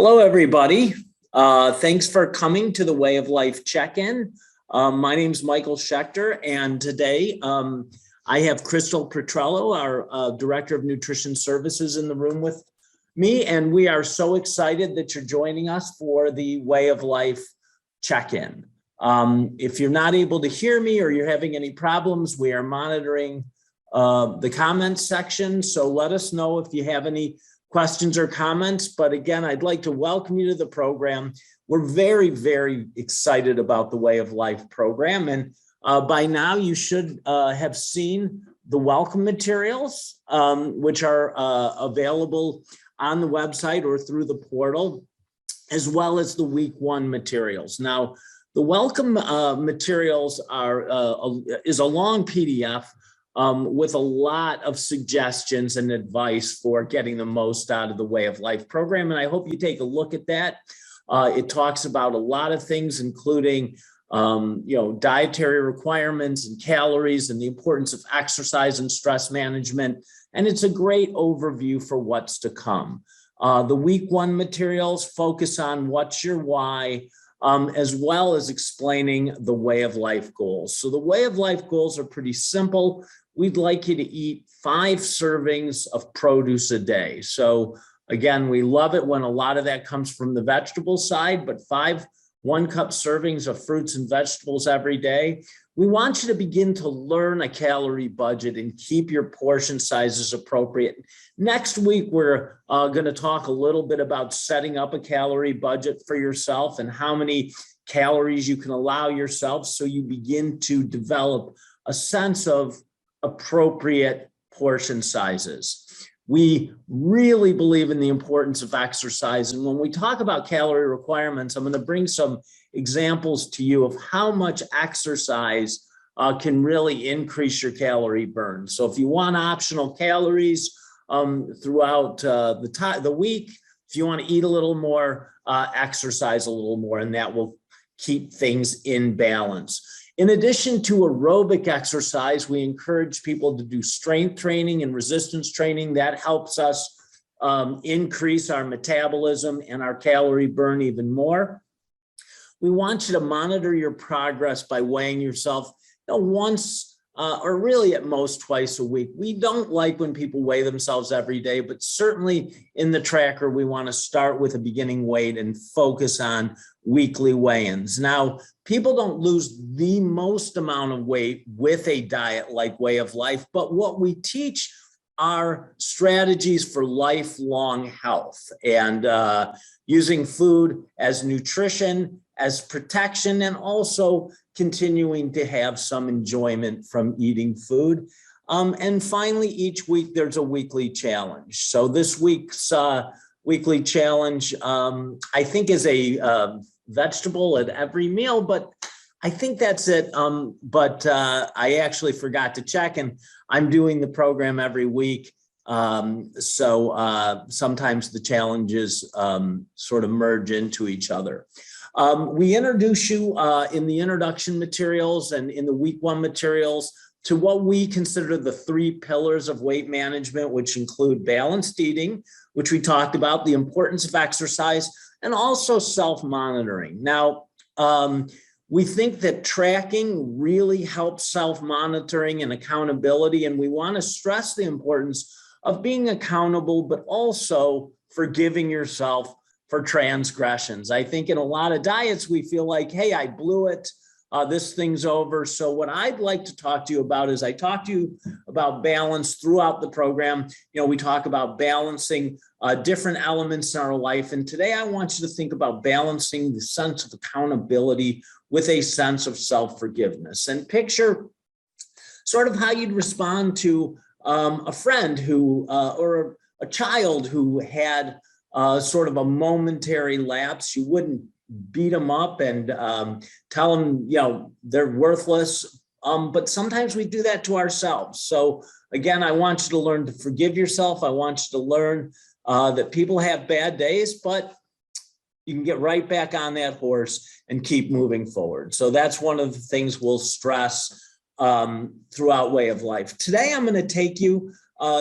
Hello, everybody. Thanks for coming to the Way of Life check-in. My name is Michael Schechter, and today I have Crystal Petrello, our Director of Nutrition Services, in the room with me, and we are so excited that you're joining us for the Way of Life check-in. If you're not able to hear me or you're having any problems, we are monitoring the comments section, so let us know if you have any questions or comments. But again, I'd like to welcome you to the program. We're very, very excited about the Way of Life program. And by now you should have seen the welcome materials, which are available on the website or through the portal, as well as the week one materials. Now, the welcome materials is a long PDF with a lot of suggestions and advice for getting the most out of the Way of Life program. And I hope you take a look at that. It talks about a lot of things, including dietary requirements and calories and the importance of exercise and stress management. And it's a great overview for what's to come. The week one materials focus on what's your why, as well as explaining the Way of Life goals. So the Way of Life goals are pretty simple. We'd like you to eat 5 servings of produce a day. So again, we love it when a lot of that comes from the vegetable side, but 5 1-cup servings of fruits and vegetables every day. We want you to begin to learn a calorie budget and keep your portion sizes appropriate. Next week, we're going to talk a little bit about setting up a calorie budget for yourself and how many calories you can allow yourself, so you begin to develop a sense of appropriate portion sizes. We really believe in the importance of exercise. And when we talk about calorie requirements, I'm going to bring some examples to you of how much exercise can really increase your calorie burn. So if you want optional calories throughout the week, if you want to eat a little more, exercise a little more, and that will keep things in balance. In addition to aerobic exercise, we encourage people to do strength training and resistance training. That helps us increase our metabolism and our calorie burn even more. We want you to monitor your progress by weighing yourself once or really at most twice a week. We don't like when people weigh themselves every day, but certainly in the tracker, we want to start with a beginning weight and focus on weekly weigh-ins. Now, people don't lose the most amount of weight with a diet like Way of Life, but what we teach are strategies for lifelong health and using food as nutrition, as protection, and also continuing to have some enjoyment from eating food. And finally, each week there's a weekly challenge. So this week's weekly challenge, I think, is a vegetable at every meal, but I think that's it. But I actually forgot to check, and I'm doing the program every week. So sometimes the challenges sort of merge into each other. We introduce you in the introduction materials and in the week one materials to what we consider the 3 pillars of weight management, which include balanced eating, which we talked about, the importance of exercise, and also self-monitoring. Now, we think that tracking really helps self-monitoring and accountability, and we want to stress the importance of being accountable, but also forgiving yourself for transgressions. I think in a lot of diets, we feel like, hey, I blew it. This thing's over. So what I'd like to talk to you about is I talk to you about balance throughout the program. We talk about balancing different elements in our life. And today I want you to think about balancing the sense of accountability with a sense of self-forgiveness, and picture sort of how you'd respond to a friend who, or a child who had sort of a momentary lapse. You wouldn't beat them up and tell them, they're worthless. But sometimes we do that to ourselves. So again, I want you to learn to forgive yourself. I want you to learn that people have bad days, but you can get right back on that horse and keep moving forward. So that's one of the things we'll stress throughout Way of Life. Today, I'm going to take you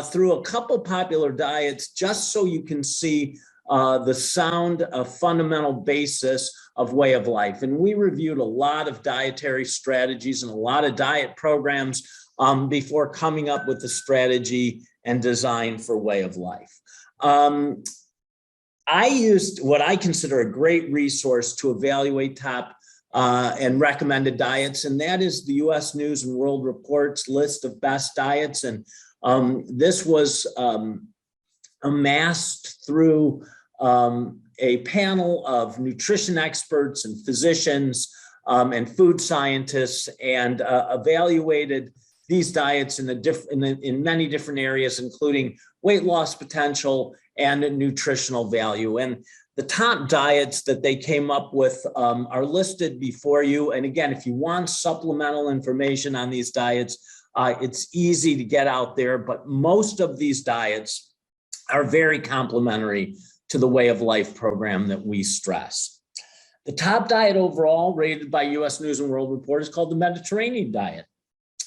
through a couple popular diets just so you can see the sound, fundamental basis of way of life. And we reviewed a lot of dietary strategies and a lot of diet programs before coming up with the strategy and design for way of life. I used what I consider a great resource to evaluate top and recommended diets, and that is the U.S. News and World Report's list of best diets. And this was amassed through a panel of nutrition experts and physicians and food scientists, and evaluated these diets in many different areas, including weight loss potential and nutritional value. And the top diets that they came up with are listed before you. And again, if you want supplemental information on these diets, it's easy to get out there, but most of these diets are very complementary to the way of life program that we stress. The top diet overall, rated by U.S. News and World Report, is called the Mediterranean diet.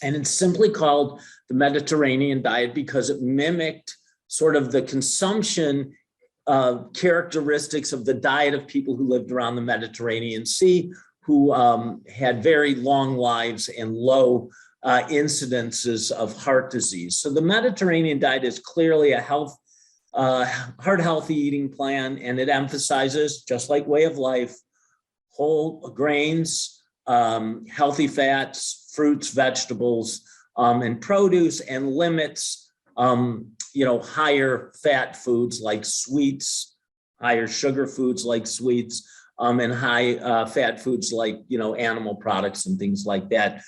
And it's simply called the Mediterranean diet because it mimicked sort of the consumption characteristics of the diet of people who lived around the Mediterranean Sea, who had very long lives and low incidences of heart disease. So the Mediterranean diet is clearly a heart healthy eating plan, and it emphasizes, just like way of life, whole grains, healthy fats, fruits, vegetables, and produce, and limits higher fat foods like sweets, higher sugar foods like sweets, and high fat foods like animal products and things like that.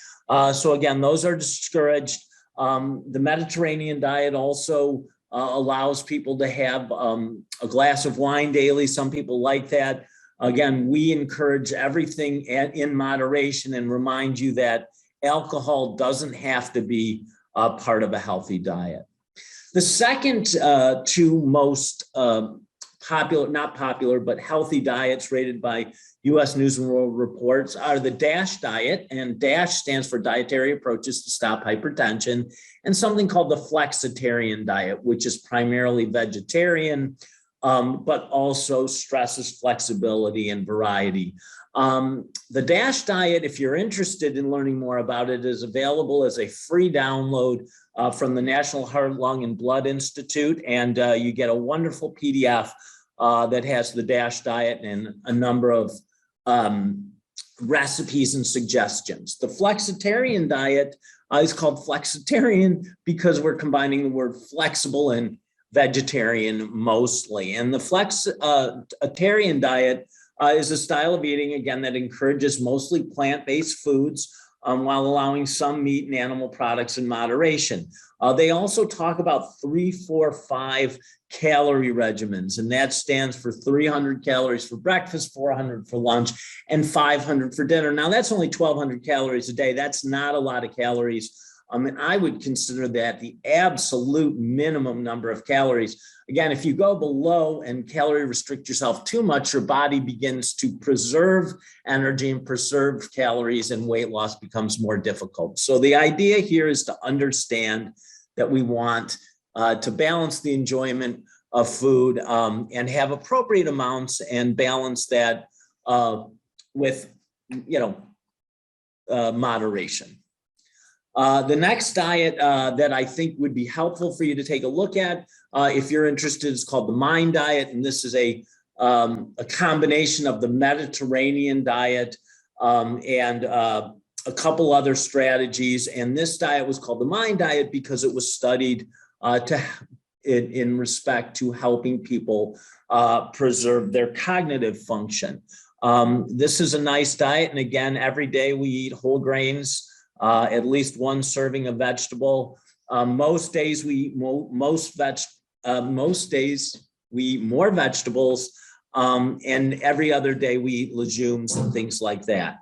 So again, those are discouraged. The Mediterranean diet also allows people to have a glass of wine daily. Some people like that. Again, we encourage everything in moderation and remind you that alcohol doesn't have to be part of a healthy diet. The second two most not popular, but healthy diets rated by U.S. News and World Reports are the DASH diet, and DASH stands for Dietary Approaches to Stop Hypertension, and something called the Flexitarian diet, which is primarily vegetarian, but also stresses flexibility and variety. The DASH diet, if you're interested in learning more about it, is available as a free download from the National Heart, Lung, and Blood Institute, and you get a wonderful PDF that has the DASH diet and a number of recipes and suggestions. The Flexitarian diet is called Flexitarian because we're combining the word flexible and vegetarian mostly. And the Flexitarian diet is a style of eating, again, that encourages mostly plant-based foods while allowing some meat and animal products in moderation. They also talk about 3, 4, 5 calorie regimens, and that stands for 300 calories for breakfast, 400 for lunch, and 500 for dinner. Now, that's only 1,200 calories a day. That's not a lot of calories. And I would consider that the absolute minimum number of calories. Again, if you go below and calorie restrict yourself too much, your body begins to preserve energy and preserve calories, and weight loss becomes more difficult. So the idea here is to understand that we want to balance the enjoyment of food and have appropriate amounts and balance that with, moderation. The next diet that I think would be helpful for you to take a look at, if you're interested, is called the MIND diet, and this is a combination of the Mediterranean diet and a couple other strategies. And this diet was called the MIND diet because it was studied in respect to helping people preserve their cognitive function. This is a nice diet, and again, every day we eat whole grains. At least one serving of vegetable. Most days we eat more vegetables, and every other day we eat legumes and things like that.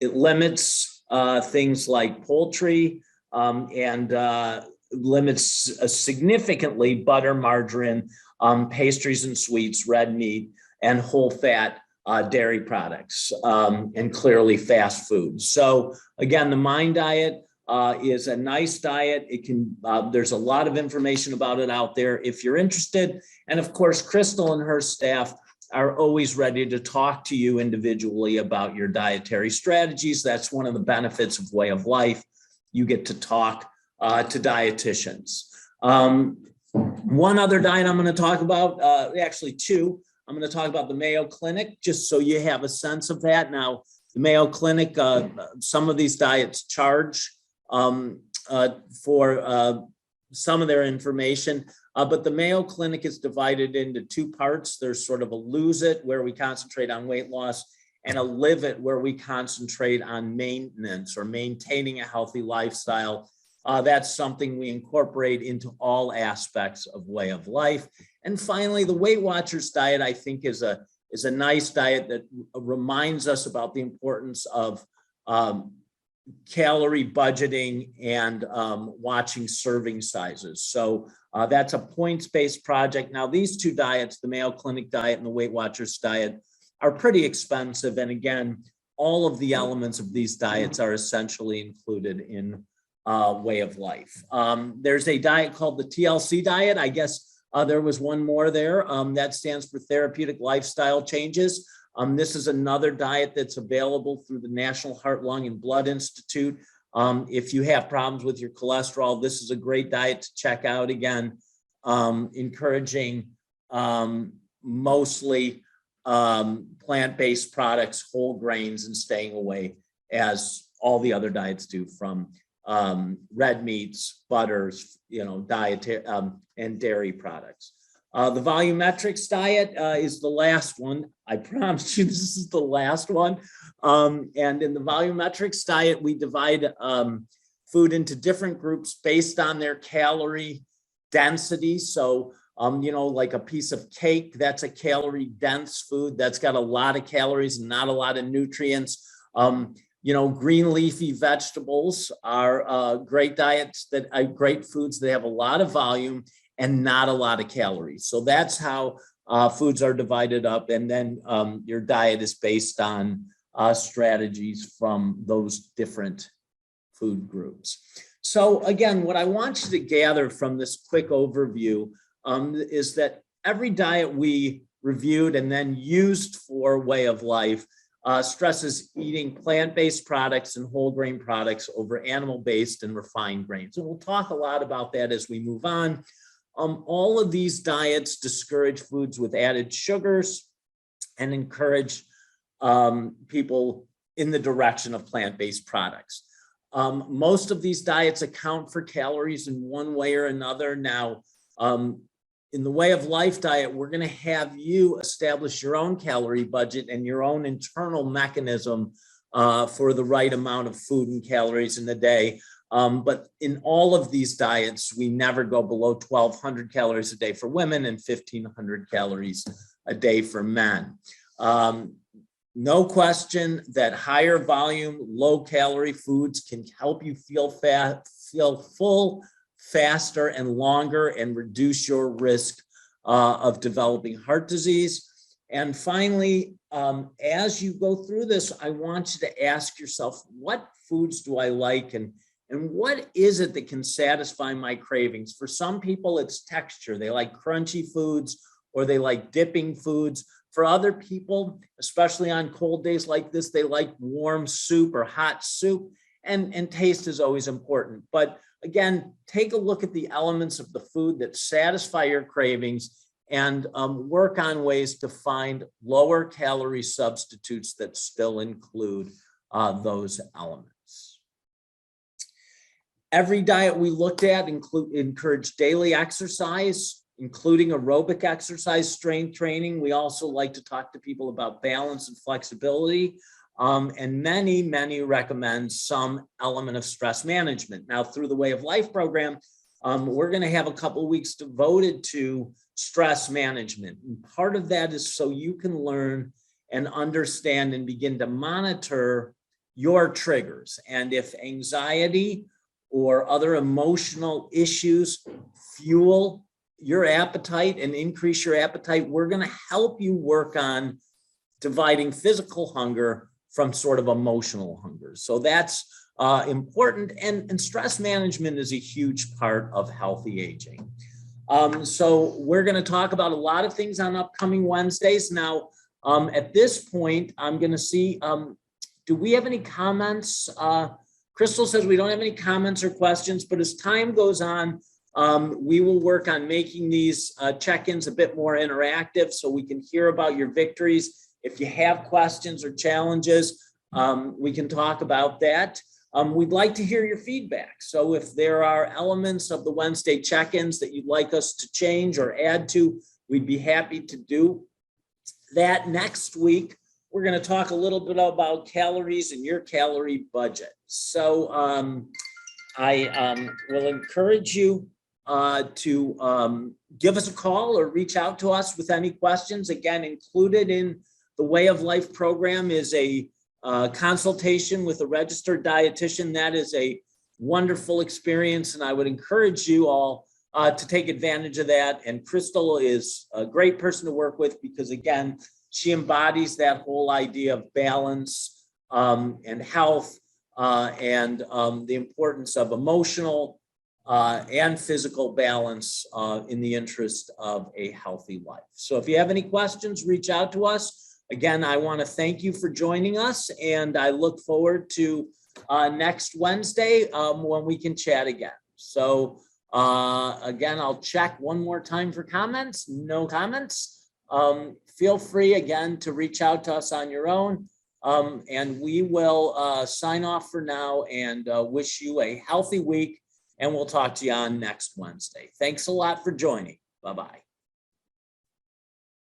It limits things like poultry and limits significantly butter, margarine, pastries and sweets, red meat, and whole fat dairy products, and clearly fast food. So again, the MIND diet is a nice diet. It can, there's a lot of information about it out there if you're interested. And of course, Crystal and her staff are always ready to talk to you individually about your dietary strategies. That's one of the benefits of Way of Life. You get to talk to dietitians. One other diet I'm going to talk about, actually two. I'm going to talk about the Mayo Clinic, just so you have a sense of that. Now, the Mayo Clinic, some of these diets charge for some of their information, but the Mayo Clinic is divided into two parts. There's sort of a Lose It, where we concentrate on weight loss, and a Live It, where we concentrate on maintenance or maintaining a healthy lifestyle. That's something we incorporate into all aspects of Way of Life. And finally, the Weight Watchers diet, I think, is a nice diet that reminds us about the importance of calorie budgeting and watching serving sizes. So that's a points-based project. Now, these two diets, the Mayo Clinic diet and the Weight Watchers diet, are pretty expensive. And again, all of the elements of these diets are essentially included in Way of Life. There's a diet called the TLC diet. I guess there was one more there. That stands for Therapeutic Lifestyle Changes. This is another diet that's available through the National Heart, Lung, and Blood Institute. If you have problems with your cholesterol, this is a great diet to check out. Again, encouraging mostly plant-based products, whole grains, and staying away, as all the other diets do, from red meats, butters, dietary and dairy products. The Volumetrics diet is the last one. I promise you this is the last one. And in the Volumetrics diet, we divide food into different groups based on their calorie density. So, like a piece of cake, that's a calorie dense food. That's got a lot of calories and not a lot of nutrients. Green leafy vegetables are great diets, that are great foods that have a lot of volume and not a lot of calories. So that's how foods are divided up. And then your diet is based on strategies from those different food groups. So again, what I want you to gather from this quick overview is that every diet we reviewed and then used for Way of Life stresses eating plant-based products and whole grain products over animal-based and refined grains. And we'll talk a lot about that as we move on. All of these diets discourage foods with added sugars and encourage people in the direction of plant-based products. Most of these diets account for calories in one way or another. Now, in the Way of Life diet, we're going to have you establish your own calorie budget and your own internal mechanism for the right amount of food and calories in a day. But in all of these diets, we never go below 1,200 calories a day for women and 1,500 calories a day for men. No question that higher volume, low calorie foods can help you feel full faster and longer and reduce your risk of developing heart disease. And finally, as you go through this, I want you to ask yourself, what foods do I like, and what is it that can satisfy my cravings? For some people, it's texture. They like crunchy foods, or they like dipping foods. For other people, especially on cold days like this, they like warm soup or hot soup, and taste is always important. But again, take a look at the elements of the food that satisfy your cravings and work on ways to find lower calorie substitutes that still include those elements. Every diet we looked at encouraged daily exercise, including aerobic exercise, strength training. We also like to talk to people about balance and flexibility. And many recommend some element of stress management. Now, through the Way of Life program, we're going to have a couple of weeks devoted to stress management. And part of that is so you can learn and understand and begin to monitor your triggers. And if anxiety or other emotional issues fuel your appetite and increase your appetite, we're going to help you work on dividing physical hunger from sort of emotional hunger. So that's important, and stress management is a huge part of healthy aging. So we're going to talk about a lot of things on upcoming Wednesdays. Now, at this point, I'm going to see, do we have any comments? Crystal says we don't have any comments or questions, but as time goes on, we will work on making these check-ins a bit more interactive so we can hear about your victories. If you have questions or challenges, we can talk about that. We'd like to hear your feedback. So if there are elements of the Wednesday check-ins that you'd like us to change or add to, we'd be happy to do that. Next week, we're going to talk a little bit about calories and your calorie budget. So I will encourage you to give us a call or reach out to us with any questions. Again, included in the Way of Life program is a consultation with a registered dietitian. That is a wonderful experience, and I would encourage you all to take advantage of that. And Crystal is a great person to work with because, again, she embodies that whole idea of balance and health and the importance of emotional and physical balance in the interest of a healthy life. So if you have any questions, reach out to us. Again, I want to thank you for joining us, and I look forward to next Wednesday when we can chat again. So again, I'll check one more time for comments. No comments. Feel free again to reach out to us on your own, and we will sign off for now and wish you a healthy week, and we'll talk to you on next Wednesday. Thanks a lot for joining. Bye-bye.